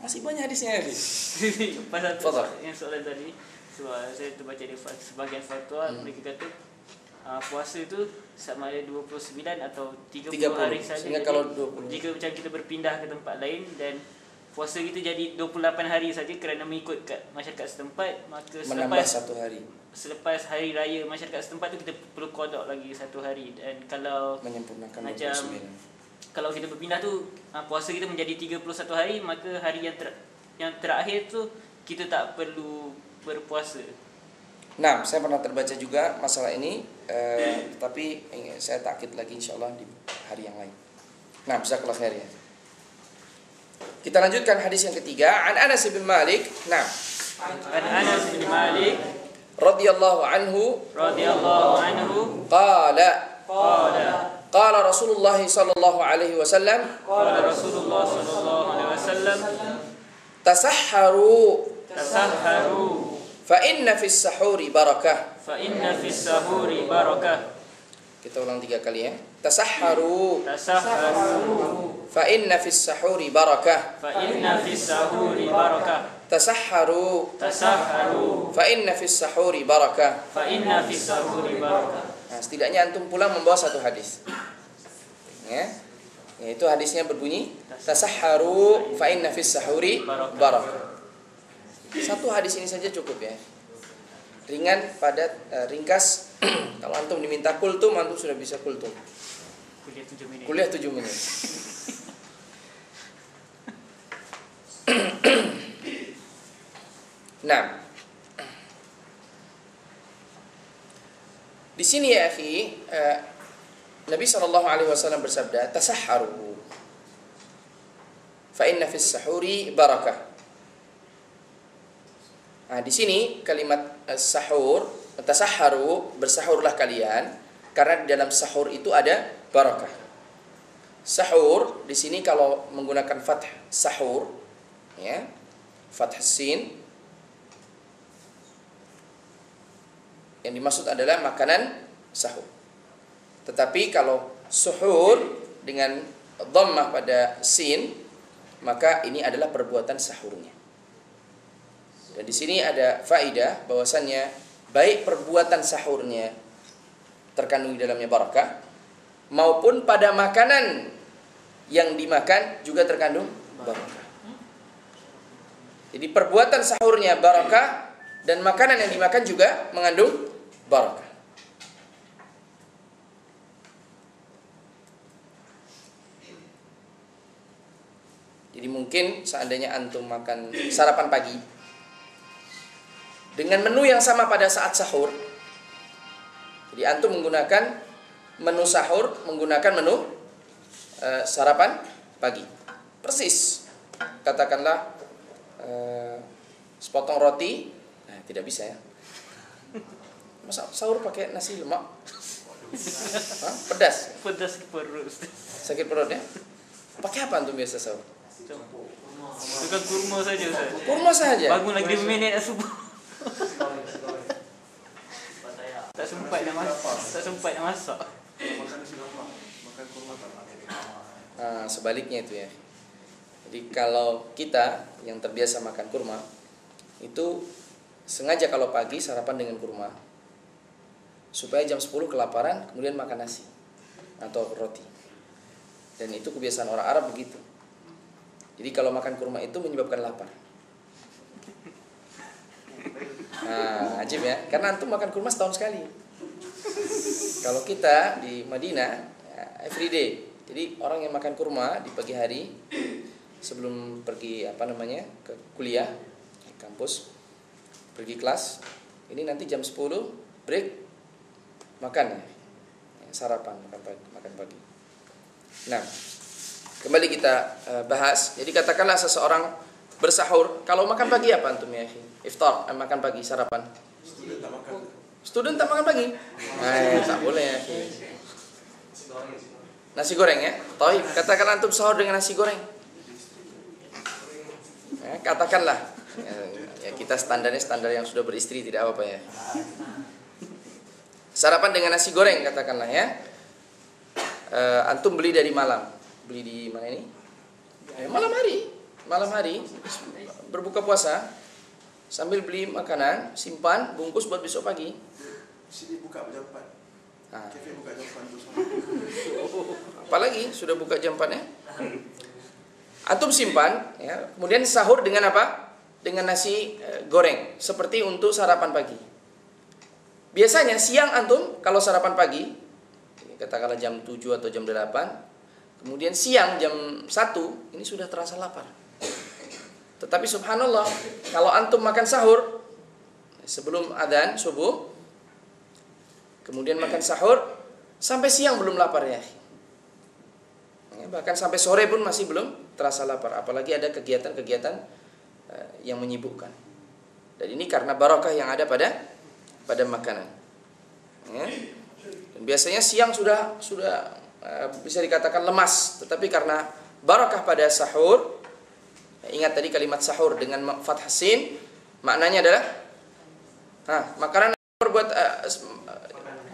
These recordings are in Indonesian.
Masih banyak hadisnya ya. Pasal Fadhal. yang soalan tadi, saya terbaca di sebagian fatwa mereka kata puasa itu sama ada 29 atau 30 hari saja. Sehingga kalau 20. Jika macam kita berpindah ke tempat lain dan puasa kita jadi 28 hari saja kerana mengikut kat masyarakat setempat, maka Menambah 1 hari. selepas hari raya masyarakat setempat tu kita perlu qada lagi 1 hari. Dan kalau Menyempurnakan macam 29. kalau kita berpindah tu puasa kita menjadi 31 hari, maka hari yang terakhir tu kita tak perlu berpuasa. Nah, saya pernah terbaca juga masalah ini, tapi saya takkid lagi insyaallah di hari yang lain. Nah, jazakallahu khair ya. Kita lanjutkan hadis yang ketiga, an Anas bin Malik. Nah, An Anas bin Malik radhiyallahu anhu qala Rasulullah sallallahu alaihi wasallam tasahharu fa inna fis sahuri barakah. Kita ulang 3 kali ya. Tasahharu fa inna fis sahuri barakah. Tasahharu fa inna fis sahuri barakah. Nah, setidaknya antum pulang membawa 1 hadis. Ya. Yaitu hadisnya berbunyi tasahharu fa inna fis sahuri barakah. 1 hadis ini saja cukup ya. Ringan, padat, ringkas. Kalau antum diminta kultum, antum sudah bisa kultum. Kuliah 7 menit. Nah, di sini ya akhi, Nabi SAW bersabda, tasahharu fa inna fis sahuri barakah. Nah, di sini kalimat sahur, tasahharu, bersahurlah kalian, karena di dalam sahur itu ada barakah. Sahur di sini kalau menggunakan fath sahur, ya, fath sin, yang dimaksud adalah makanan sahur. Tetapi kalau suhur dengan dhammah pada sin, maka ini adalah perbuatan sahurnya. Dan di sini ada faedah bahwasannya baik perbuatan sahurnya terkandung di dalamnya barakah, maupun pada makanan yang dimakan juga terkandung barakah. Jadi perbuatan sahurnya barakah dan makanan yang dimakan juga mengandung barakah. Jadi mungkin seandainya antum makan sarapan pagi dengan menu yang sama pada saat sahur, jadi antum menggunakan menu sahur, menggunakan menu sarapan pagi, persis. Katakanlah sepotong roti, nah, tidak bisa ya. Masa sahur pakai nasi lemak? Pedas. Pedas perut. Sakit perut ya? Pakai apa antum biasa sahur? Tukang kurma saja Ustaz. Kurma saja. Bangun lagi 5 minit subuh. Tak sempat nak masak. Nah, sebaliknya itu ya. Jadi kalau kita yang terbiasa makan kurma, itu sengaja kalau pagi sarapan dengan kurma, supaya jam 10 kelaparan, kemudian makan nasi atau roti. Dan itu kebiasaan orang Arab begitu. Jadi kalau makan kurma itu menyebabkan lapar. Nah, ajib ya, karena antum makan kurma setahun sekali. Kalau kita di Madinah, ya, every day. Jadi orang yang makan kurma di pagi hari sebelum pergi ke kuliah, di kampus, pergi kelas, ini nanti jam 10 break makan ya, sarapan, makan pagi. Nah, kembali kita bahas. Jadi katakanlah seseorang bersahur, kalau makan pagi apa antum ya? Iftar, makan pagi, sarapan. Student tak makan pagi? Nah, tak boleh ya. Nasi goreng ya? Taib, katakanlah antum sahur dengan nasi goreng. Ya, katakanlah. Ya, kita standarnya standar yang sudah beristri, tidak apa-apa ya. Sarapan dengan nasi goreng katakanlah ya. Antum beli dari malam. Beli di mana ini? Malam hari. malam hari berbuka puasa sambil beli makanan, simpan, bungkus buat besok pagi. Sini buka jam 4. Nah, Kafe buka jam 4 terus. apalagi sudah buka jam 4 ya. Antum simpan ya, kemudian sahur dengan apa? Dengan nasi goreng seperti untuk sarapan pagi. Biasanya siang antum kalau sarapan pagi katakanlah jam 7 atau jam 8, kemudian siang jam 1 ini sudah terasa lapar. Tetapi subhanallah, kalau antum makan sahur sebelum adzan subuh, kemudian makan sahur sampai siang belum lapar ya. Bahkan sampai sore pun masih belum terasa lapar, apalagi ada kegiatan-kegiatan yang menyibukkan. Dan ini karena barakah yang ada pada makanan. Ya. Dan biasanya siang sudah bisa dikatakan lemas, tetapi karena barakah pada sahur, ingat tadi kalimat sahur dengan fathah sin, maknanya adalah makanan berbuat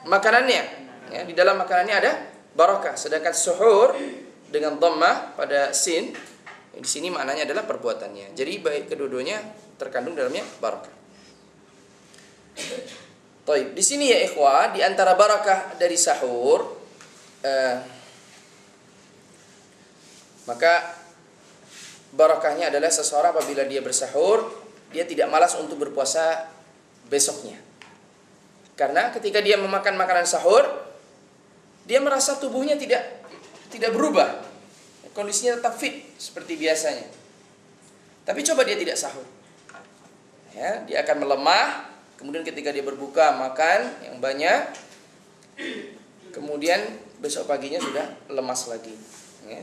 makanannya, ya, di dalam makanannya ada barakah. Sedangkan suhur dengan dhammah pada sin, di sini maknanya adalah perbuatannya. Jadi baik kedua-duanya terkandung dalamnya barakah. Baik, di sini ya ikhwah, di antara barakah dari sahur, maka barakahnya adalah seseorang apabila dia bersahur, dia tidak malas untuk berpuasa besoknya. Karena ketika dia memakan makanan sahur, dia merasa tubuhnya tidak berubah, kondisinya tetap fit seperti biasanya. Tapi coba dia tidak sahur, ya, dia akan melemah. Kemudian ketika dia berbuka makan yang banyak, kemudian besok paginya sudah lemas lagi, ya.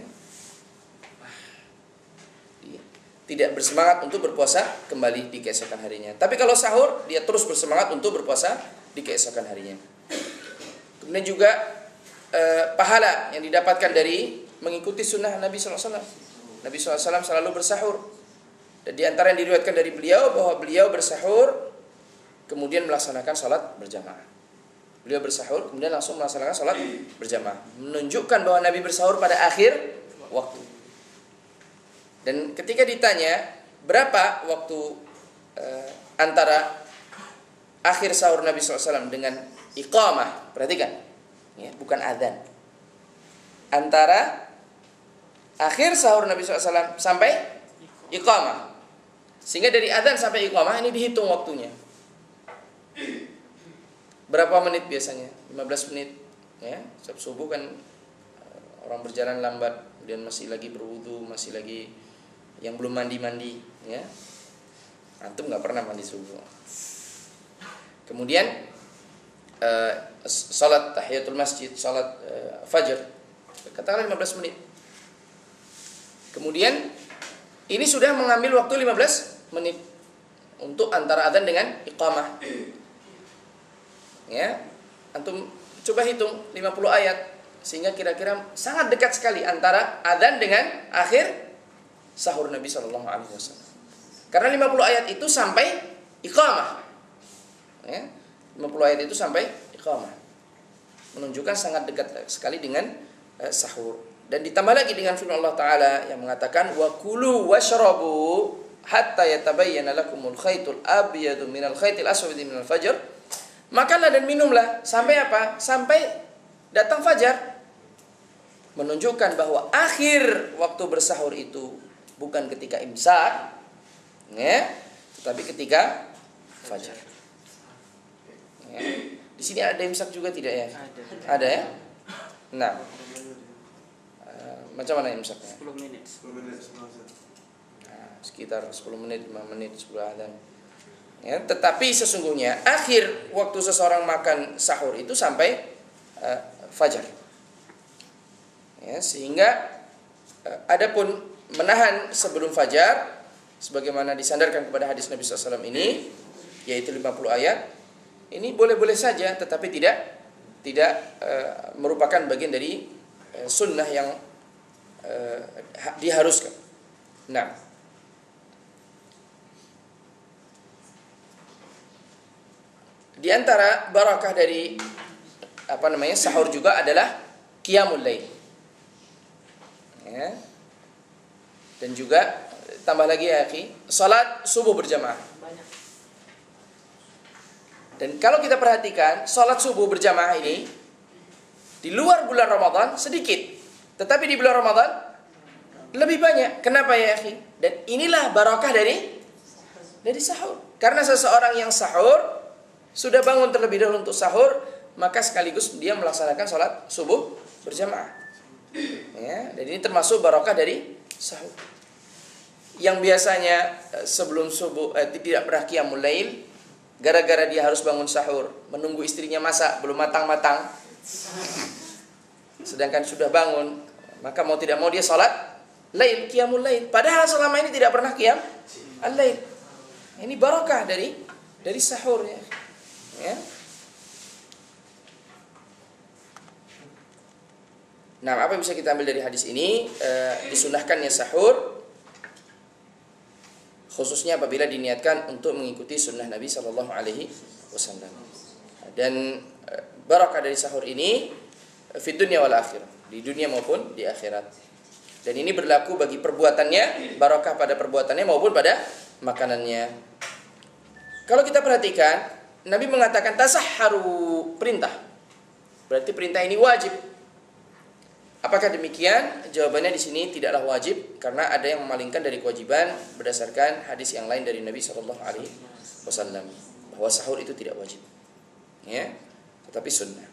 Tidak bersemangat untuk berpuasa kembali di keesokan harinya. Tapi kalau sahur, dia terus bersemangat untuk berpuasa di keesokan harinya. Kemudian juga pahala yang didapatkan dari mengikuti sunnah Nabi SAW. Nabi SAW selalu bersahur. Dan di antara yang diriwayatkan dari beliau bahwa beliau bersahur kemudian melaksanakan salat berjamaah. Beliau bersahur kemudian langsung melaksanakan salat berjamaah, menunjukkan bahwa Nabi bersahur pada akhir waktu. Dan ketika ditanya berapa waktu antara akhir sahur Nabi SAW dengan iqamah, perhatikan, ya, bukan adzan. Antara akhir sahur Nabi SAW sampai iqamah. Sehingga dari adzan sampai iqamah ini dihitung waktunya. Berapa menit biasanya? 15 menit. Ya, subuh kan orang berjalan lambat, kemudian masih lagi berwudu, masih lagi yang belum mandi-mandi, ya. Antum nggak pernah mandi subuh. Kemudian salat tahiyatul masjid, salat fajar, katakanlah 15 menit. Kemudian ini sudah mengambil waktu 15 menit untuk antara adzan dengan iqamah. Ya, antum coba hitung 50 ayat sehingga kira-kira sangat dekat sekali antara adzan dengan akhir sahur Nabi Shallallahu Alaihi Wasallam. Karena 50 ayat itu sampai iqamah, ya, 50 ayat itu sampai iqamah, menunjukkan sangat dekat sekali dengan sahur. Dan ditambah lagi dengan firman Allah Taala yang mengatakan wa kulu washrabu hatta yatabayyana lakumul khaytul abyadu minal khaytil aswadi minal fajr. Makanlah dan minumlah sampai apa? Sampai datang fajar. Menunjukkan bahwa akhir waktu bersahur itu bukan ketika imsak, ya, tetapi ketika fajar. Ya. Di sini ada imsak juga tidak ya? Ada ya? Nah, macam mana imsaknya? 10 menit. 10 menit sebelum azan. Nah, sekitar 10 menit, 5 menit sebelum adzan. Ya, tetapi sesungguhnya akhir waktu seseorang makan sahur itu sampai fajar. Ya, sehingga adapun menahan sebelum fajar sebagaimana disandarkan kepada hadis Nabi SAW ini, yaitu 50 ayat, ini boleh-boleh saja, tetapi tidak merupakan bagian dari sunnah yang diharuskan. Nah, di antara barakah dari sahur juga adalah qiyamul lail. Ya. Dan juga tambah lagi ya akhi, salat subuh berjamaah. Dan kalau kita perhatikan, salat subuh berjamaah ini di luar bulan Ramadan sedikit, tetapi di bulan Ramadan lebih banyak. Kenapa ya akhi? Dan inilah barakah dari sahur. Karena seseorang yang sahur sudah bangun terlebih dahulu untuk sahur, maka sekaligus dia melaksanakan salat subuh berjamaah. Ya, dan ini termasuk barakah dari sahur. Yang biasanya sebelum subuh tidak pernah qiyamul lail, gara-gara dia harus bangun sahur, menunggu istrinya masak belum matang-matang, sedangkan sudah bangun, maka mau tidak mau dia salat lail, qiyamul lail. Padahal selama ini tidak pernah qiyam al-lail. Ini barakah dari sahur ya. Ya. Nah, apa yang bisa kita ambil dari hadis ini? Disunahkannya sahur, khususnya apabila diniatkan untuk mengikuti sunnah Nabi Sallallahu Alaihi Wasallam. Dan barakah dari sahur ini fid dunya wal akhirah, di dunia maupun di akhirat. Dan ini berlaku bagi perbuatannya, barakah pada perbuatannya maupun pada makanannya. Kalau kita perhatikan, Nabi mengatakan tasahharu, perintah. Berarti perintah ini wajib. Apakah demikian? Jawabannya di sini tidaklah wajib, karena ada yang memalingkan dari kewajiban berdasarkan hadis yang lain dari Nabi Shallallahu Alaihi Wasallam bahwa sahur itu tidak wajib, ya, tetapi sunnah.